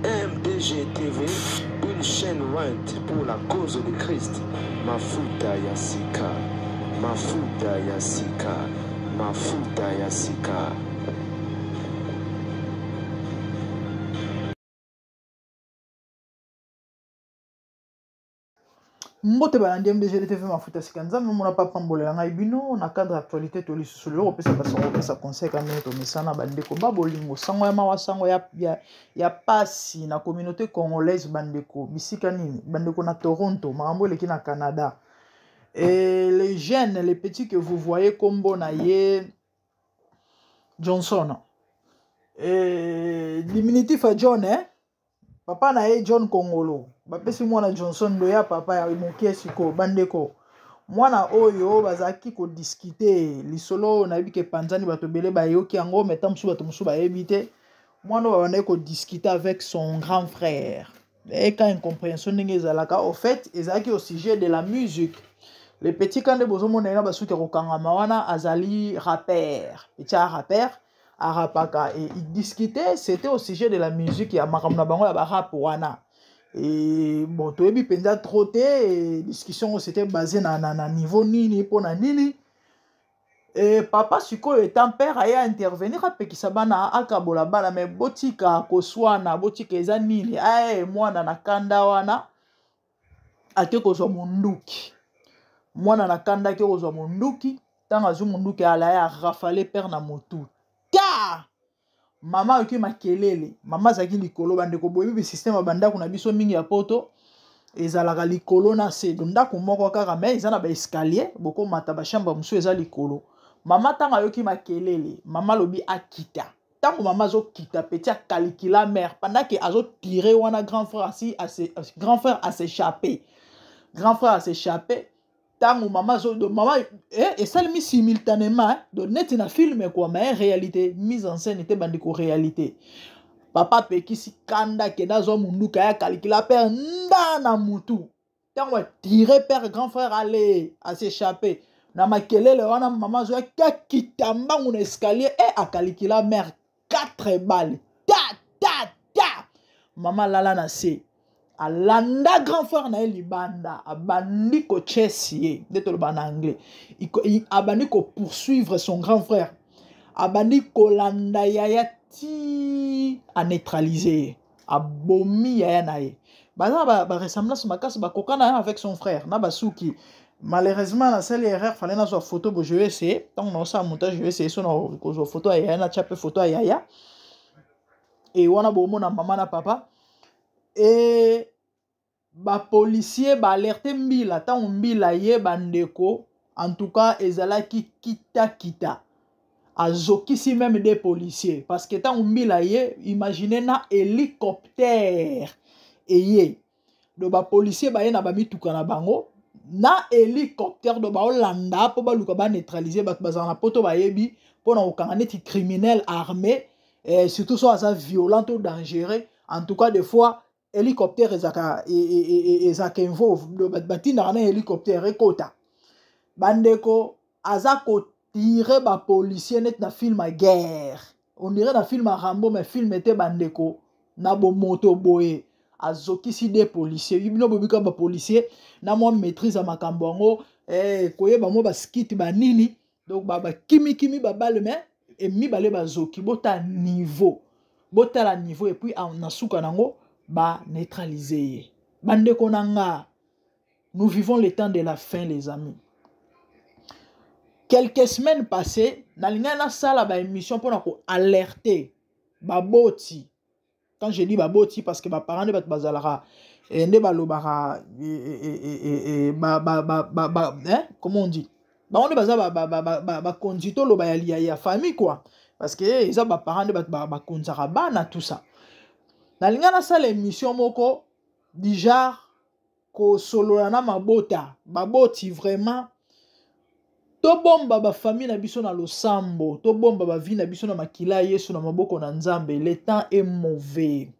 MDGTV, une chaîne ointe pour la cause de Christ. Mafuta Yasika, Mafuta Yasika, Mafuta Yasika. Mbote balandi MDGTV Mafuta Yasika nzambe mona papa mbolela ngai bino na cadre actualité to lisu solo opesa basango opesa conseil kana to misana bandeko babolingo sango ya mawa sango ya pasi na communauté congolaise bandeko bisika nini bandeko na Toronto makambo leki na Canada et les jeunes les petits que vous voyez kombo na ye Johnson et diminutif à John papa na ye John Kongolo bapesi mwana Johnson loya papa ya mokie siko bandeko mwana oyo bazaki ko discuter lisolo na bike panzani bato bele bayoki yango meta musu bato musu ba ebite mwana ba ko discuter avec son grand frère et quand incompréhension ndenge ezalaka au fait ezalaki au sujet de la musique le petit kande bozo mona na basuki ko kangama wana azali rappeur petit rappeur arapaka et ils discutaient c'était au sujet de la musique ya makamna bango ya ba rap wana. Et bon, tu as penza trotté et discussion c'était basé na niveau nini pour na nini et papa siko étant père aya intervenir après ki sabana akabola bana mais botika koswana botika eza nini ay mwana na kanda wana ate kozwa munduki mwana na kanda ke kozwa munduki tanga zu munduki ala ya rafale père na motu ta mama oki makelele mama zaki likolo bandeko boyebi système banda kuna biso mingi ya poto ezalaka likolo na se ndako moko kaka mais ezana ba escalier boko mata ba chambre musu eza likolo mama tanga yoki makelele mama lobi akita tango mama zo kita petit a calcula mère pendant que azo tirer wana grand frère à s'échapper grand frère à s'échapper tango mama zo de mama et ça mis simultanément de net na film quoi mais réalité mise en scène était bandiko réalité papa pekisi kanda ke nazo munduka ya calcula père ndana mutu tango tirer père grand frère aller à s'échapper na makelele wana mama zo ka kitamba un escalier et a calcula mère 4 balles ta ta ta mama lala na se alanda grand frère na libanda abandi ko chesie de to le anglais abandi ko poursuivre son grand frère abandi ko landa yaya ti a neutraliser abomi yaya nae ba ressemblance makasi ba kokana avec son frère na basuki malheureusement la seule erreur fallait na so photo bo je vais essayer tant non ça montage je vais essayer so na ko photo yaya na chape photo yaya et wana bo mona mama na papa et ba policier ba alerté mbila ta mbila ye bandeko en tout cas ezalaki kita azokisi même des policiers parce que ta mbila ye imaginez na hélicoptère eye do ba policier ba ye na ba mituka na bango na hélicoptère do ba olanda po ba luka ba neutraliser ba bazana poto ba yebi po na okanga neti criminel armé et surtout so asa violent ou dangereux en tout cas des fois hélicoptère ezaka involve batinda na hélicoptère ekota bandeko azako tirer ba policier net na film à guerre on dirait na film à Rambo mais film était bandeko na bo moto boye azokisi des policiers bino bobika ba policier na moi maîtrise à makambo ngo koyeba mo ba skit ba nini donc ba kimi ba balle mais et mi balé ba zoki bota la niveau et puis en asuka nango ba neutraliser bandeko nanga nous vivons le temps de la fin les amis quelques semaines passées na linga na sala ba émission pour na alerter baboti quand je dis baboti parce que ba parents de bazalara ende balobara comment on dit ba on baza ba kondito lo ba ya famille quoi parce que ils ba parents de ba konzara bana tout ça na linga na sala émission moko déjà ko solo na mabota baboti vraiment to bomba ba famille na biso na losambo to bomba ba vie na biso na makila Yesu na maboko na Nzambe. Le temps est mauvais.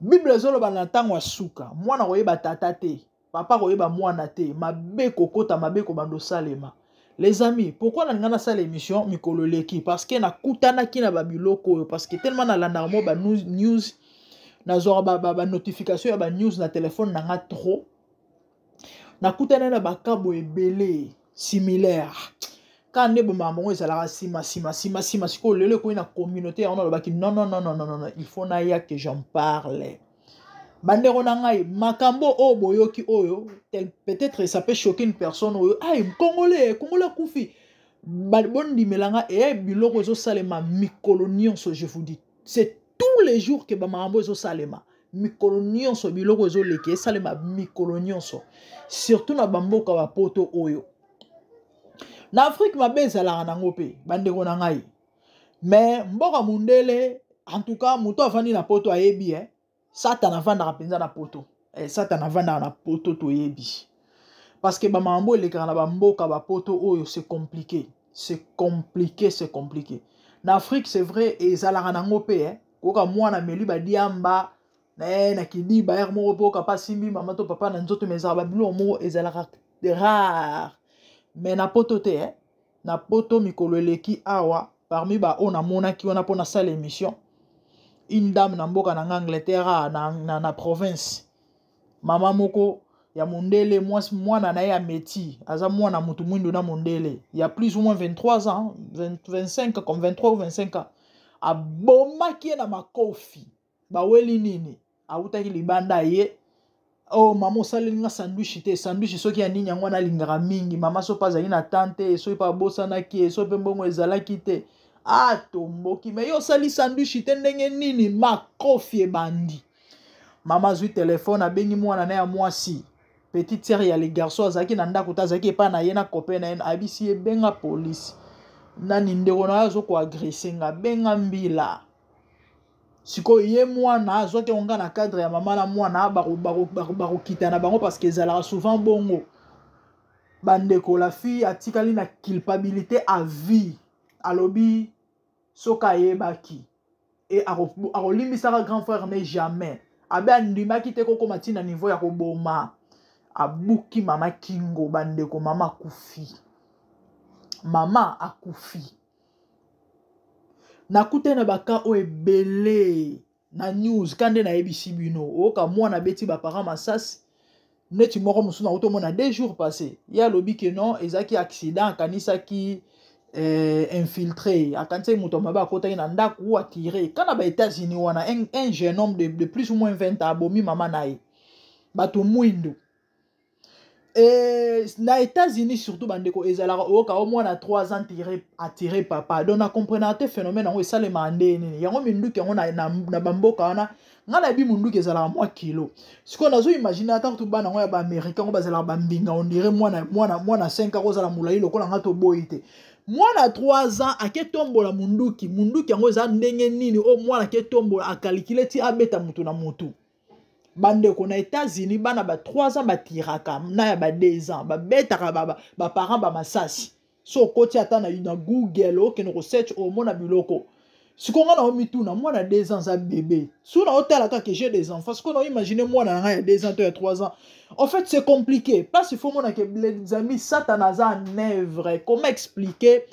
Bible zoloba na ntango asuka mwana koyeba tata te papa koyeba mwana te mabe kokota mabe ko bando salema. Les amis, pourquoi na ngana sa l'émission mikolo leki? Parce que na kutana ki na babiloko parce que tellement na landa mo ba news na zora ba notification ya ba news na téléphone na nga trop. Na kutana na bakabo ebele similaire. Quand ne ba maman ezala sima siko lele ko na communauté on a baki non il faut na ya que j'en parle. Bandero na ngai makambo o boyoki oyo peut-être ça peut choquer une personne oyo ay congolais kufi bondi melanga e biloko zo salema mikolonion so je vous dis c'est tous les jours que ba makambo zo salema mikolonion so biloko zo leke salema mikolonion so surtout na bamboka ba poto oyo na Afrique mabeza la nango pe bandeko na ngai mais mboka mundele en tout cas muto afani na poto ayebi Satan avanda penza na poto. Satan avanda na poto to yebi. Parce que ba mambo le kana ba mboka ba poto oyo c'est compliqué. C'est compliqué. Na Afrique c'est vrai ezala na ngope koka mwana meli ba diamba na kidi ba er mo boka pa simbi mama to papa na nzoto meza ba bilo mo ezala rare. Mais na poto te na poto mikolo eleki awa parmi ba ona mona ki ona pona sala émission. Une dame na mboka na Angleterre na province mama moko ya mondele mwana na ya meti aza mwana mutu mwindo na mondele il y a plus ou moins 23 ans 25 comme 23 ou 25 ans abomaki na makofi baweli nini autaki libanda ye oh mama osali nga sandwich soki ya nini yango na lingara mingi mama so pa zali na tante so pa bosana ki so pe mbongo ezalaki te tomboki mais yo sali sandwich te ndenge nini makofi bandi mama zui téléphone abengi mwana na ya mwasi petite sœur ya les garçons azaki na ndako ta azaki pa na ye na copain na ye abisi e benga police nani ndeko na azo ko agresser nga benga mbila siko ye mwana azoke onga na cadre ya mama na mwana baro kitana bango parce que ezala souvent bongo bandeko la fille atikali na culpabilité à vie alobi soka yebaki et arolimbisaka grand frère mais jamais abe andimaki te koko matina niveau ya koboma abuki mama kingo bandeko mama akufi nakute na baka o ebele na news kande na yebisi bino oka mwana beti ba parents masasi neti moko musu na otomona 2 jours passés ya lobi que non ezaki accident kanisa ki infiltré akanse muto maba kota ina ndaku ou attiré kana ba États-Unis wana un jeune homme de plus ou moins 20 ans abomi mama nae bato mwindo na États-Unis surtout bandeko ezalaka oka au moins na 3 ans attiré papa donc na comprendre te phénomène ngo esale mandene yango minduki yango na bamboka wana ngala bi munduki ezalaka mwa kilo siko nazo imaginer ata to bana ngo ya ba américain ngo bazalaka bambinga on dirait mwana 5 ans ozala mulai lokola ngato boyite mwana 3 ans ake tombola munduki yango eza ndenge nini o mwana ake tombola akalikile ti abeta mutu na mutu bandeko na États-Unis bana ba 3 ans batiraka na ya ba 2 ans babetaka ba parents ba masasi so koti ata na Google okeno research o mona biloko sikonga na omituna mwana 2 ans za bébé sous na hôtel aka que j'ai des enfants ce qu'on a imaginé mwana na ya 2 ans to ya 3 ans en fait c'est compliqué parce qu'il faut mona que les amis satana za nèvre comment expliquer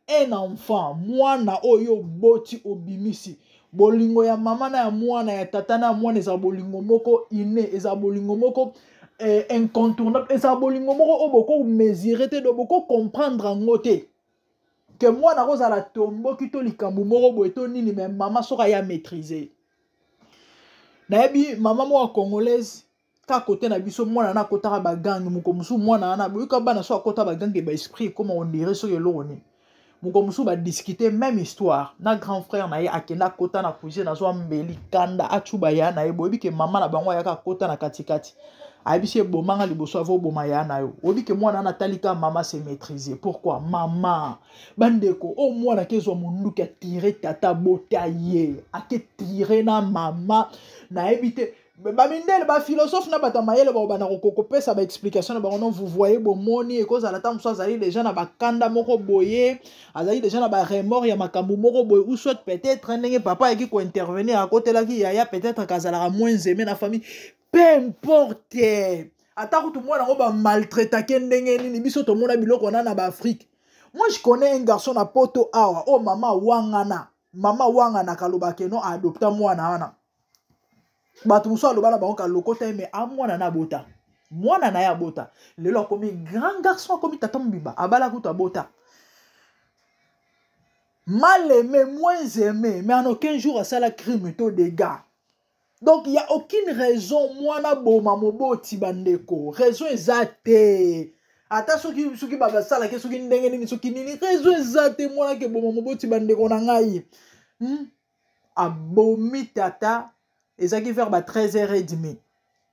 un enfant mwana oyo boti obimisi bolingo ya mama na ya mwana ya tata na mwana eza bolingo moko inné eza bolingo moko incontournable eza bolingo moko oboko mesurer te do boko comprendre ngote que mwana kozala tomboki to likambo moko boye to nini mais mama soka ya maîtriser nayebi mama mo congolaise ka côté na biso mwana na kotaka bagangi moko musu mwana na boyuka bana so akota bagangi ba esprit comment on dirait so yeloni moko musu ba discuter même histoire na grand frère na ye akenda kota na cousin na so mbeli kanda achuba ya na ye boyebi ke mama na bango ya ka kota na katikati abisi bomanga liboso avo boma ya na yo obi ke mwana na talika mama se maîtriser pourquoi mama bandeko o mwana kezo munduki a tirer tata botaye ake tirer na mama na ebite Bamindele ba philosophe na bata mayele ba bana kokopesa ba explication ba non vous voyez bon moni et cause à la temps soit azali déjà na bakanda moko boye azali déjà na ba remords ya makambu moko boye ou soit peut-être ndenge papa qui ko intervenir à côté là qui yaya peut-être kazala moins aimé na famille peu importe ata ko tout mwana ko ba maltraiter ndenge nini biso to mona biloko na ba Afrique. Moi je connais un garçon na poto awa oh mama wangana kaloba keno adopta mwana wana bato muso alobana bango ka lokota mais a mwana na bota mwana na ya bota lelo akomi grand garçon akomi tata mbimba abala kuta bota mal aimé moins aimé mais en aucun jour à ça la crime to dégâts. Donc il y a aucune raison mwana boma moboti bandeko raison ezate ata soki baba sala ke soki ndenge nini soki nini raison ezate mwana ke boma moboti bandeko na ngai abomi tata ezaki vers 13h30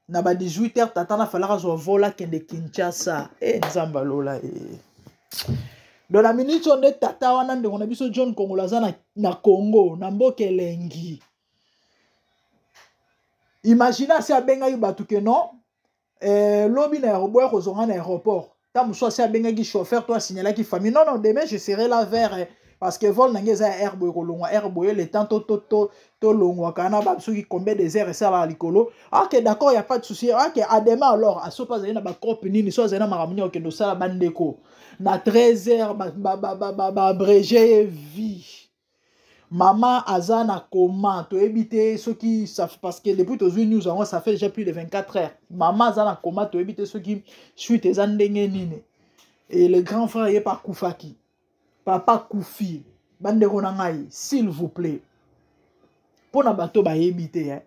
na ba 18h tata na falaka zo vola kende Kinshasa nzamba lola dans la minute on est tata wana ndeko na biso John Kongolaza na Congo na mboka elengi. Imagina si abenga yu batu ke non lobi na aéroport kozonga na aéroport ta muso si abenga ki chauffeur toi signaler ki famille non demain je serai là vers parce que vol nange za herbe kolongwa herbe le temps to longwa kana ba soki combien des heures ça la likolo. OK d'accord il y a pas de souci. OK à demain alors à so pas na ba corps nini so za na maramuni OK do sala bandeko na 13h ba abrégé vie. Maman azana comment to éviter ce qui ça parce que depuis aux news ça fait déjà plus de 24 heures. Maman azana comment to éviter ce qui suite les andenge nini. Et le grand frère est pas Koufaki. Papa Koufi, bande ronangai, s'il vous plaît. Pour na bato ba éviter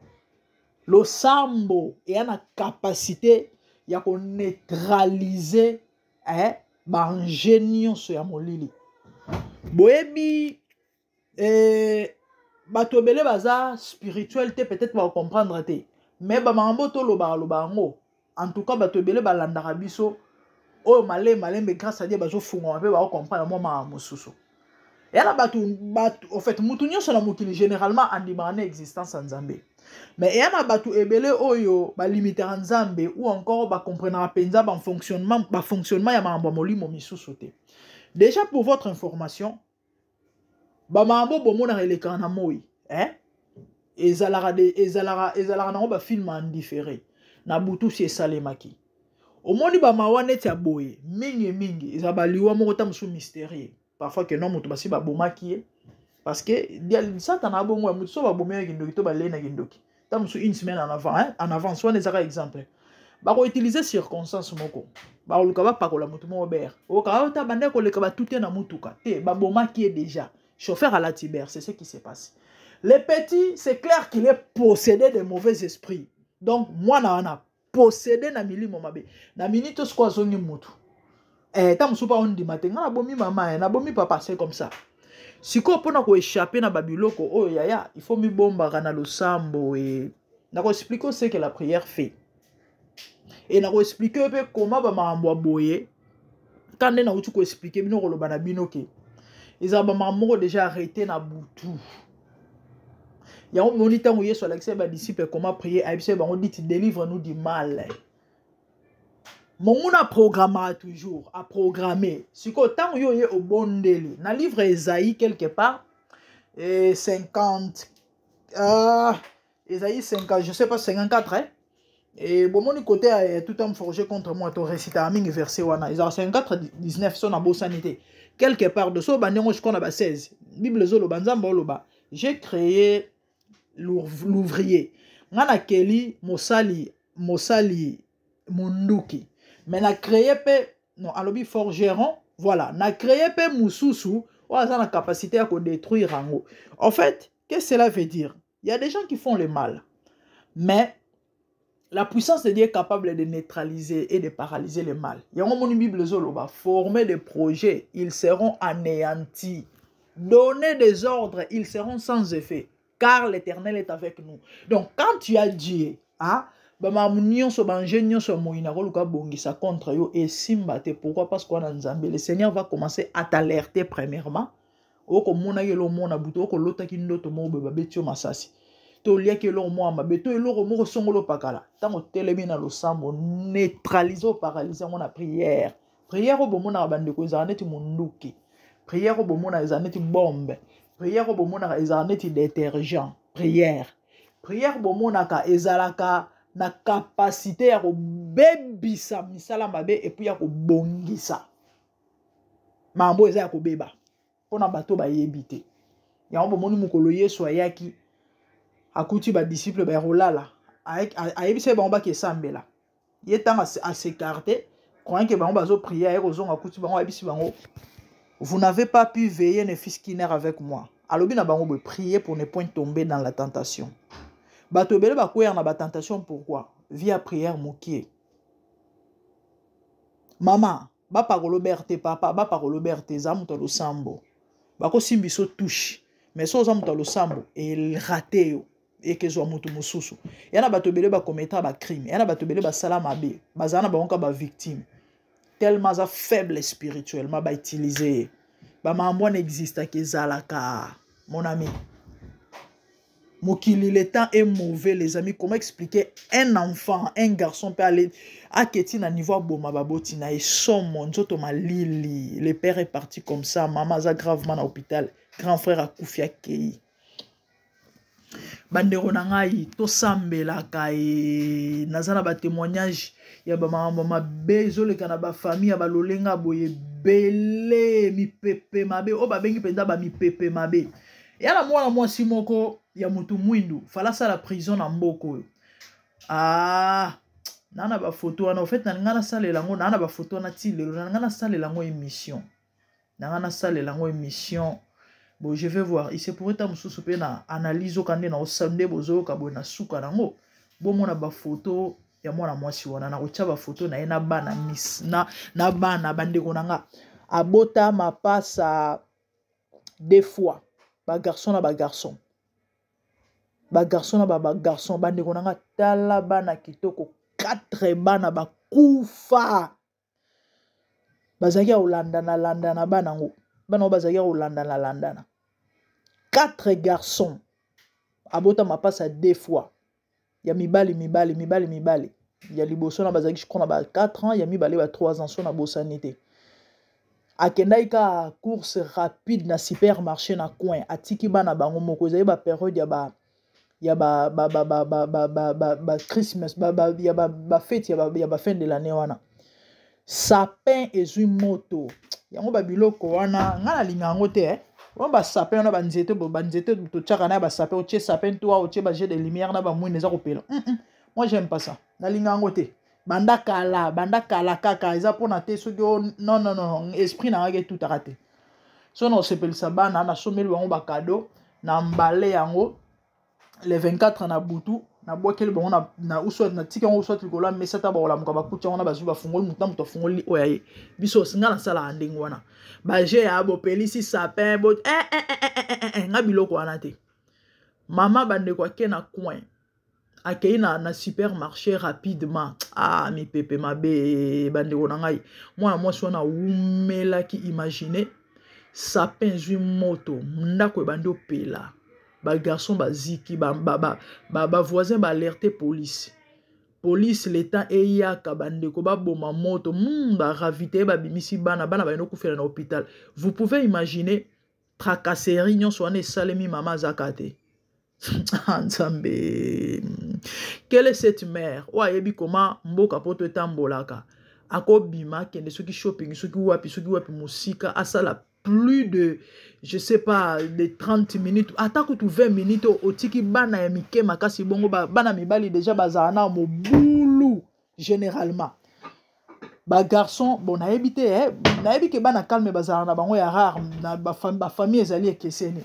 le sambo et a capacité ya ko neutraliser ba ingénieux sur ya molili. Boebi bato belé baza spiritualité peut-être va comprendre te mais ba mambo to loba ngo en tout cas bato belé balandaka biso oh malé mais grâce à Dieu bazo funga pe ba comprendre moi ma mususu et là bato en fait mutu nyonso na mokili généralement andimana existence en Nzambe mais et na bato ebele oyo ba limiter en Nzambe ou encore ba comprendre penza ba fonctionnement ya mambo molimo misusu te. Déjà pour votre information ba mambo bomona releka na moi ezalara na ba film en différé na butu si esalemaki omoni ba mawane tia boye mingi ezabaliwa moko ta musu mystérieux parfois que non mutu basi ba bomaki parce que dia sata na bongo mutu so ba bomaki ndoki to ba lena kindoki ta musu une semaine en avant soit les exemple ba ko utiliser circonstance moko ba luka ba pakola mutu mo ber o ka ta bande ko leka ba tuté na mutuka te ba bomaki déjà chauffeur à la Tibère, c'est ce qui s'est passé. Les petits, c'est clair qu'il est possédé de mauvais esprits. Donc, moi, on a possédé na mili momabe. Na minute squat zongi mutu. Tam soupa on dit matin, na bomi maman, na bomi papa, c'est comme ça. Si ko pona ko échapper na babiloko, oh yaya, il faut mi bomba kana lo sambo et na ko expliquer ce que la prière fait. Et na ko expliquer un peu comment ba mambo boye. Quand na utu ko expliquer bino ko lo bana binoke. Ils ont déjà arrêté na boutou. Il y a un moniteur où il y a sur l'accès des disciples comment prier. On dit délivre-nous du mal. Mon a programmé toujours, à programmer. Si quand il y a au bon délai, dans le livre Esaïe quelque part, 50, Esaïe 50, je sais pas 54 et bon mon côté a tout un forgé contre moi to réciter à ming verset wana. Ils ont 54 19 son abo sanité. Quelque part de ça, je connais 16. Bible zolo banzamba loba. J'ai créé l'ouvrier. Ngana keli mosali munduki. Mais na créé pe non alobi forgeron. Voilà, na créé pe mususu. On a la capacité à détruire rango. En fait, qu'est-ce que cela veut dire? Il y a des gens qui font le mal, mais la puissance de Dieu est capable de neutraliser et de paralyser le mal. Il y a une Bible zoloba, former des projets, ils seront anéantis. Donner des ordres, ils seront sans effet, car l'Éternel est avec nous. Donc quand tu as Dieu, contre yo et simbate, pourquoi? Parce qu'on a Nzambe. Le Seigneur va commencer à t'alerter premièrement. toliaki eloko mwa mabe to eloko moko songolo pakala ntango telemi na losambo neutralize oparalyse yango na prière prière oyo bomonaka bandeko ezala neti monduki prière oyo bomonaka ezala neti bombe prière oyo bomonaka ezala neti détergent prière bomonaka ezalaka na capacité ya kobebisa misala mabe epuis ya kobongisa mambo eza ya kobeba mpona bato bayebi te yango bomoni mokolo Yesu ayaki akuti badisciple bakolala ayebisa bango bakesambela ye ntango asekarte croyant ke bango bazoprier aye kozonga akuti bango ayebisi bango vous n'avez pas pu veiller ne fils qu'une heure avec moi alobi na bango boye prier pour ne point tomber dans la tentation bato ebele bakweyaka na batentation pourquoi via prière mokie mama bapakolo berte papa bapakolo berte eza moto ya losambo bakosimba biso touche mais so oza moto ya losambo erate yo ekezwa moto mosusu ya na bato ebele bakometa bacrime ya na bato ebele basala mabe bazala na bango ka bavictime tellement aza faible spirituellement bautilize ye bamambo wana existaki ezalaka mon ami mokili le temps est mauvais les amis comment expliquer un enfant un garçon peut aller aketi na niveau boma baboti na esomo nzoto malili le père est parti comme ça maman aza gravement na hôpital grand frère akufi akei bandeko na ngai tosambelaka naza na batémoignage ya bamambo mabe ezoleka na bafamille ya balolenga boye bele mipepe mabe oyo babengi mpenza bamipepe mabe ya na mwana mwasi moko ya mutu mwindu fala sala prison na mboko oyo nana bafoto wana au fait nalinga nasalela yango nana bafoto wana ti lelo nalinga nasalela yango émission nanga nasalela yango émission bon je vais voir il se pourrait ta mosusu mpe na analyse okande na osande bozoyoka boye na suka nango bomona bafoto ya mwana mwasi wana na kotia bafoto na ye na bana na bana bandeko na nga abota mapasa deux fois bagarçon na bagarçon na bagarçon bandeko na nga tala bana kitoko 4 bana bakufa bazalaki ya kolandana bana ngo bana ngo bazalaki ya kolandana 4 garçons abota mapasa 2 fois ya mibali ya liboso na bazalaki je crois na ba 4 ans ya mibale ba 3 ans so na bosani te akendaki ka course rapide na supermarché na coin atiki bana bango moko ezali ba période ya ba Christmas ya ba fête ya ba fin de l'année wana sapin ezwi moto yango ba biloko wana nga na linga yango te wana ba sapin wana banzete totiaka na ba sapin otie sapin toi otie ba jet de lumière na ba mwine eza kopela moi j'aime pas ça na linga yango te banda kala kaka eza pona te soki non esprit na ngaki tout arrêté so na osepelisa bana na someli bango ba cadeau na mbale yango le 24 na butu na bwakeli bango na uswat na tika yango uswat likolo mesa ta bakolamuka bakuti yango na bazwi bafungoli mutu na mutu afungoli oyo ye biso singa nasala ndenge wana baje ya bopelisi sapin nga biloko wana te mama bandeko ake na coin akei na supermarché rapidement mipepe mabe bandeko na ngai mwana mwasi wana awumelaki imagine sapin ezwi moto ndako ebandi opela bagarçon baziki bavoisin baalerte police le temps eyaka bandeko baboma moto baravite babimisi bana balina okufela na hôpital vous pouvez imaginer tracasserie nyonso wana esalemi mama azaka te nzambe quelle est cette mère oyo ayebi koma mboka poto etambolaka akobima akende soki shopping soki wapi mosika asala plus de je sais pas de 30 minutes atako tu 20 minutes otiki bana ya mike makasi bongo bana mibali déjà bazala na mobulu généralement ba garçon bon nayebi te nayebi ke bana calme bazala na bango ya rare na ba famille ezali ekeseni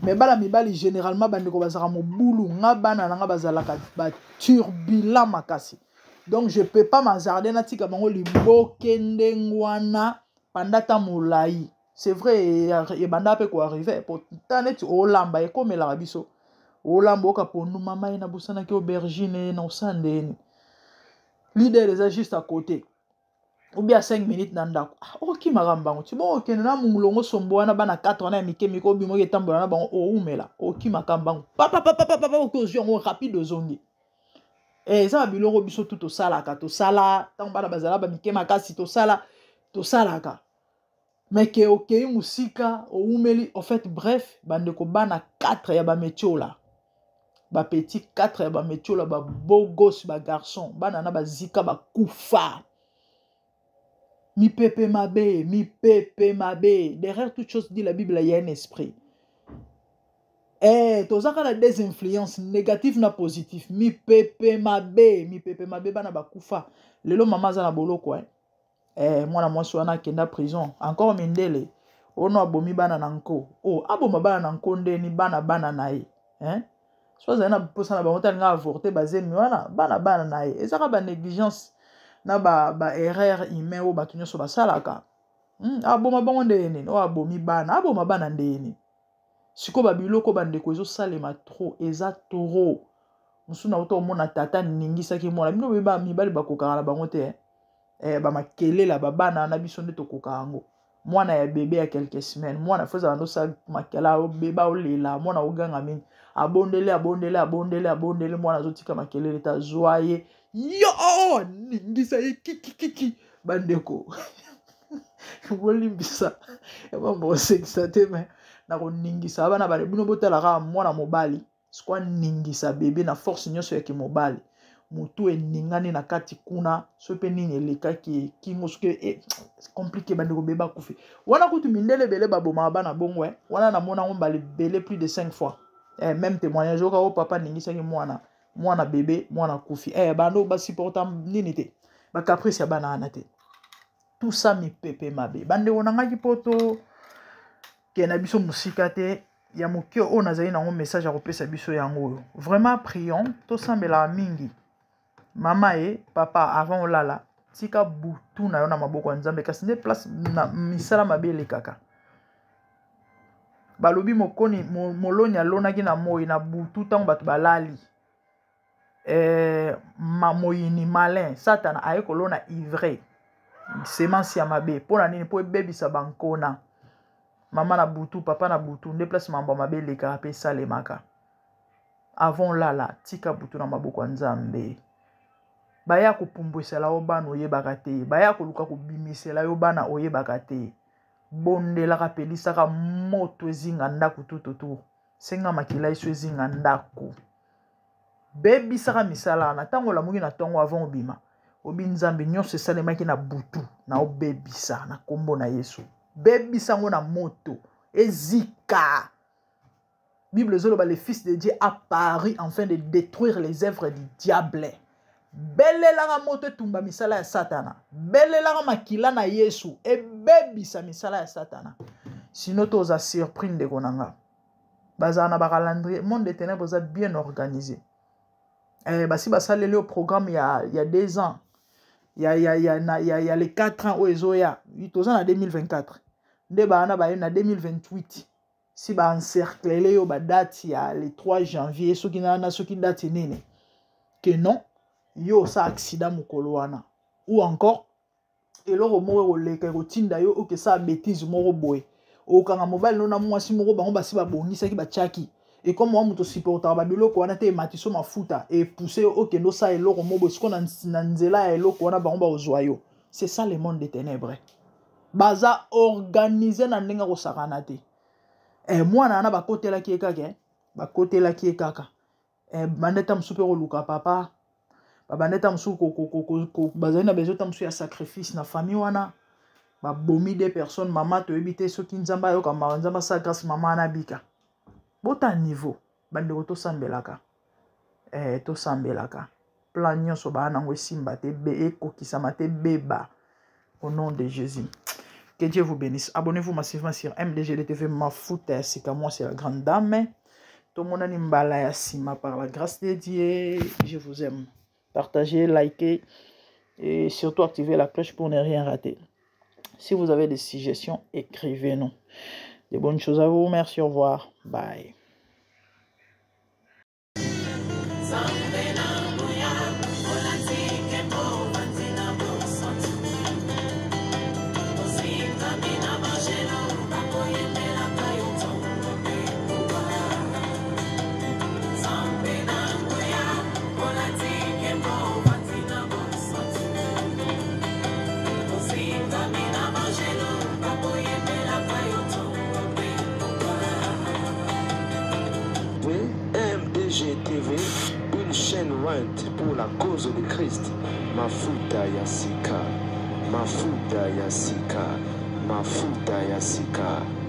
mais bana mibali généralement bandeko bazala mobulu nga bana nanga bazalaka ba turbulent makasi donc je peux pas m'azarder na tika bango libokende ngwana pendant ta molai. C'est vrai, il y a banda pe ko arriver pourtant net olamba e comme la biso olamba oka pondu mama ina busana ki aubergine na osandeni leader les juste à côté ou bien 5 minutes na ndako oki makambango ti bon okende na mulongo sombo wana bana 4 wana mike mike obimo ke tambola na bango oumela oki makambango papa oki ozwi yango rapide ozongi eza biloko biso tu tosalaka tosala ntango bana bazala bamike makasi tosalaka mais ke okei musika oumeli en fait bref bandeko bana 4 ya bametiola bapetit 4 ya bametiola babeau gosse bagarçon bana na bazika bakufa mi pepe mabe derrière toute chose dit la Bible il y a un esprit tozaka na des influences négatives na positif mi pepe mabe bana bakufa lelo mama za na boloko mwana mwasi wana akenda prison encore mindele ono abomi bana na nko aboma bana na nko ndeni bana na ye soza na posa na bango talinga avorte bazemi wana bana na ye ezaka ba négligence na ba erreur humain o bato nyonso basalaka aboma bango ndeni abomi bana aboma bana ndeni siko babiloko bandeko ezosalema trop eza toro mosu na uta omona tata ningisaki mwana bino beba mibali bakokaka na bango te bamakelela babana na biso nde tokokaka yango mwana ya bebe ya quelques semaines mwana foza bando sa makela obeba olela mwana oganga mingi abondele mwana azotika makelele ta joye yo ningisa ye kiki bandeko bolimbisa bamosekisa te me nakoningisa bana bale bino botalaka mwana mobali sikwa ningisa bebe na force nyonso yaki mobali mutu eningani na kati kuna so pe nini elekaki kingo soke compliqué bandeko beba kufi wana kutu mindele bele baboma bana bongo wana namona ngo mbali bele plus de 5 fois même témoignage oka papa ningisaki mwana bébé mwana kufi bando ba supporta nini te ba caprice ya bana ana te tout ça mi pepe mabe bande onangaki poto ke na biso musika te ya mokio o nazali nango message ya kopesa biso yango oyo vraiment prions to sambela mingi mama papa avant olala tika butu na yo na maboko ya Nzambe kasi nde place na misala mabe elekaka balobi mokoni moloni alonaki na moi na butu ntango bato balali moyini malin satana aye kolona ivre semence ya mabe mpona nini mpo ebebisa bankona mama na butu papa na butu nde place mambo mabe elekaka mpe esalemaka avant lala tika butu na maboko ya Nzambe baya kopumbwisela yo bana oyebaka te baya koluka kobimisela yo bana oyebaka te bondelaka pelisaka moto ezinga ndako tututu senga makila iso ezinga ndako bebisaka misala na ntango olamuki na ntongo avant obima obi Nzambe nyonso esalemaki na butu na obebisa na kombo na Yesu bebisa ngo na moto ezika Bible zoloba le fils de Dieu apparut afin de détruire les œuvres du diable belelaka moto etumba misala ya satana belelaka makila na Yesu ebebisa misala ya satana sino toza surpris ndeko nanga bazala na bakalandrier monde des ténèbres oza bien organisé basi basaleli au programme il y a 2 ans il y a les 4 ans oezoya toza na 2024 nde baana baye na 2028 si ba encercler yo ba date ya le 3 janvier soki na soki date nene que non yo sa accident mokolo wana ou encore eloko moko koleka kotinda yo oke sa bêtise moko boye okanga mobile no na mwasi moko bango basi babongisaki bachaki et comme moi muto supportaka babiloko wana te ematiso mafuta et pousser okendo sa eloko moko siko na nzela ya eloko wana bango baozwa yo c'est ça le monde des ténèbres baza organisé na ndenge kosakana te mwana ana bakotelaki ekaka bandeta mosu mpe koluka papa babandeta mosu bazali na besoin ta mosu ya sacrifice na famille wana babomi 2 personnes mama toyebi te soki Nzambe ayoka Nzambe sa grâce mama anabika bota niveau bandeko tosambelaka plan nyonso bana ngo esimba te ekokisama te beba au nom de Jésus. Que Dieu vous bénisse. Abonnez-vous massivement sur MDGDTV Mafuta Sika. Moi, c'est la grande dame. Tout le monde a mbala ya sima par la grâce de Dieu. Je vous aime. Partagez, likez et surtout activez la cloche pour ne rien rater. Si vous avez des suggestions, écrivez-nous. De bonnes choses à vous. Merci, au revoir. Bye. une chaîne ointe pour la cause de Christ. Mafuta Yasika, Mafuta Yasika, Mafuta Yasika.